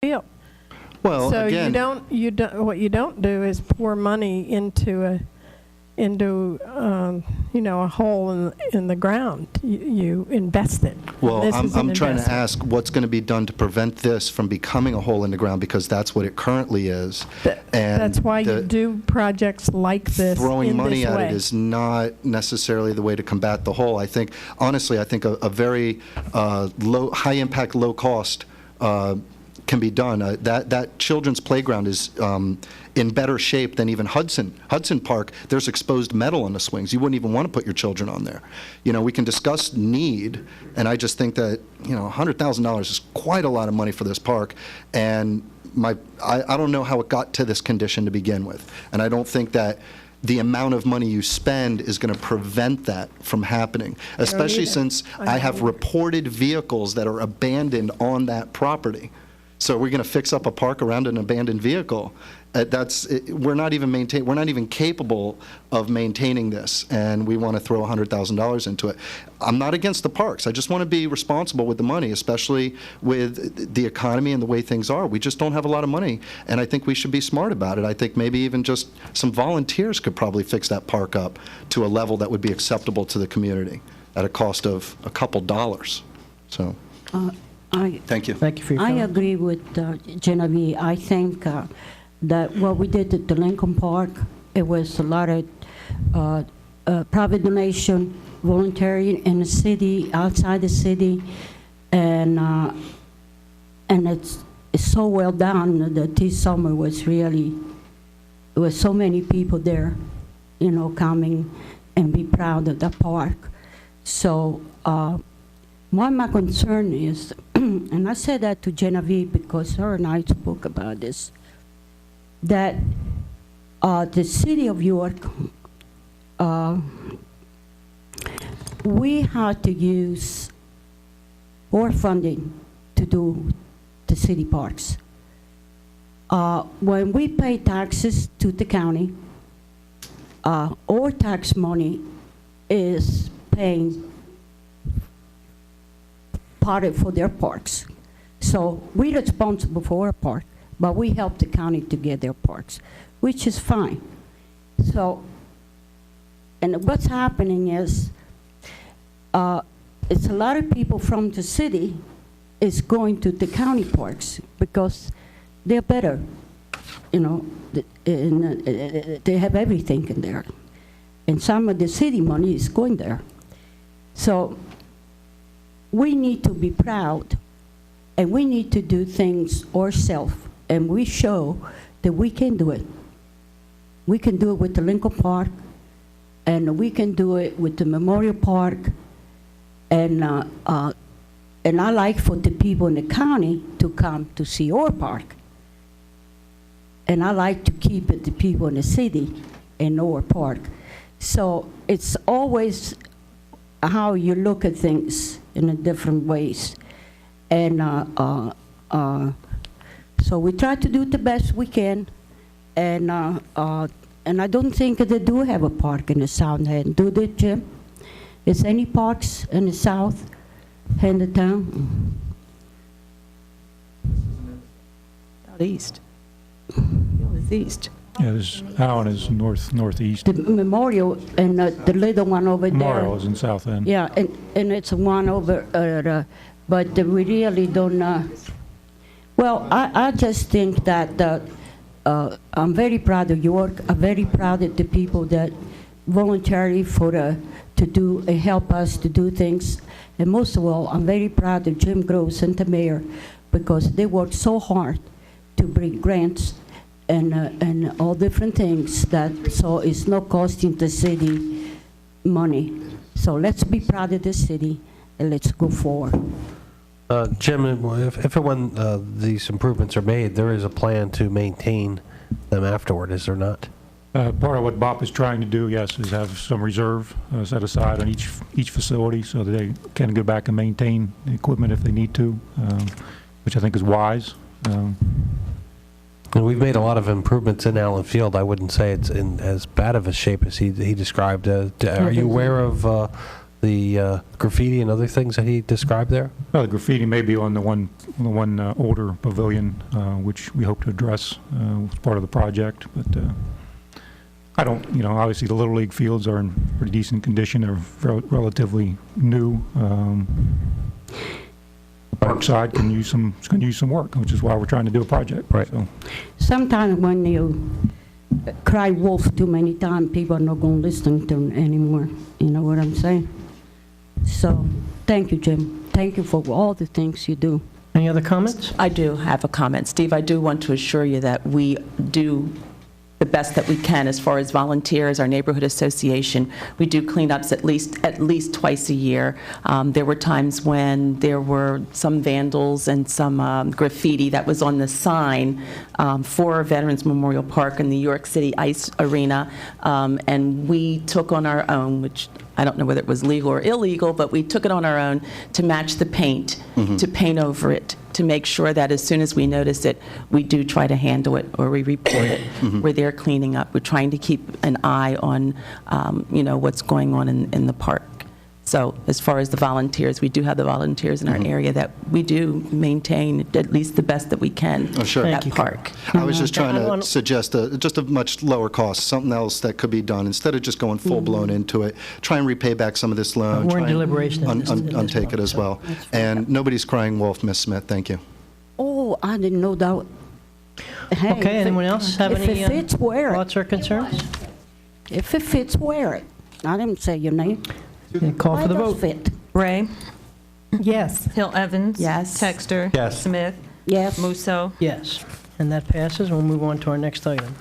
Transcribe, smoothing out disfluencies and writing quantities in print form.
field. Well, So again, what you don't do is pour money into a hole in the ground. You invest it. well, This is an I'm trying to investment. ask what's going to be done to prevent this from becoming a hole in the ground, because that's what it currently is. And That's why you do projects like this throwing in money this at way. it is not necessarily the way to combat the hole. I think, honestly, I think a very high impact, low cost can be done. That children's playground is in better shape than even Hudson Park. There's exposed metal on the swings. You wouldn't even want to put your children on there. We can discuss need, and I just think that $100,000 is quite a lot of money for this park, and I don't know how it got to this condition to begin with, and I don't think that the amount of money you spend is going to prevent that from happening, especially either. since I I don't have either. reported vehicles that are abandoned on that property. So we're going to fix up a park around an abandoned vehicle. We're not even capable of maintaining this, and we want to throw $100,000 into it. I'm not against the parks. I just want to be responsible with the money, especially with the economy and the way things are. We just don't have a lot of money, and I think we should be smart about it. I think maybe even just some volunteers could probably fix that park up to a level that would be acceptable to the community at a cost of a couple dollars. So, thank you. Thank you for your I comment. agree with Genevieve. I think that what we did at the Lincoln Park, it was a lot of private donation, voluntary in the city, outside the city, and it's so well done that this summer was really, there was so many people there, coming and be proud of the park. So what my concern is, and I said that to Genevieve because her and I spoke about this, that the city of York, we had to use our funding to do the city parks. When we pay taxes to the county, our tax money is paying part of for their parks. So we're responsible for our park, but we help the county to get their parks, which is fine. So, and what's happening is, it's a lot of people from the city is going to the county parks because they're better, they have everything in there. And some of the city money is going there. So we need to be proud, and we need to do things ourselves, and we show that we can do it. We can do it with the Lincoln Park, and we can do it with the Memorial Park, and I like for the people in the county to come to see our park. And I like to keep it the people in the city in our park. So it's always how you look at things in a different ways. And so we try to do the best we can. And I don't think they do have a park in the south end, do they, Jim? Is any parks in the south end of town? Southeast. East. Yeah, this Allen is northeast. The Memorial and the little one over there. Memorial is in South End. Yeah, and it's one over, but we really don't, well, I just think that I'm very proud of York. I'm very proud of the people that voluntarily to help us to do things. And most of all, I'm very proud of Jim Gross and the mayor because they worked so hard to bring grants and all different things so it's not costing the city money. So let's be proud of the city and let's go forward. Jim, if and when these improvements are made, there is a plan to maintain them afterward, is there not? Part of what Bob is trying to do, yes, is have some reserve set aside on each facility so that they can go back and maintain the equipment if they need to, which I think is wise. And we've made a lot of improvements in Allen Field. I wouldn't say it's in as bad of a shape as he described. Are you aware of the graffiti and other things that he described there? Well, the graffiti may be on the one older pavilion, which we hope to address as part of the project, but I don't, obviously the Little League fields are in pretty decent condition. They're relatively new. The park side can use some work, which is why we're trying to do a project. Right. So. Sometimes when you cry wolf too many times, people are not going to listen to them anymore. You know what I'm saying? So, thank you, Jim. Thank you for all the things you do. Any other comments? I do have a comment. Steve, I do want to assure you that we do the best that we can as far as volunteers, our neighborhood association. We do cleanups at least twice a year. There were times when there were some vandals and some graffiti that was on the sign for Veterans Memorial Park in the New York City Ice Arena, and we took on our own, which I don't know whether it was legal or illegal, but we took it on our own to match the paint, to paint over it, to make sure that as soon as we notice it, we do try to handle it or we report it. We're there cleaning up. We're trying to keep an eye on, what's going on in the park. So as far as the volunteers, we do have the volunteers in our area that we do maintain at least the best that we can sure. at Thank you. park. I was just trying to suggest just a much lower cost, something else that could be done. Instead of just going full-blown into it, try and repay back some of this loan. We're in try and deliberation at this untake it as well. And nobody's crying wolf, Ms. Smith. Thank you. Oh, I didn't know that. Hey, Okay, anyone else have if any it fits, wear it. thoughts or concerns? If it fits, wear it. I didn't say your name. Okay, call for the Why does vote. fit? Ray, Yes. Hill Evans. Yes. Texter. Yes. Smith. Yes. Musso. Yes, and that passes. We'll move on to our next item.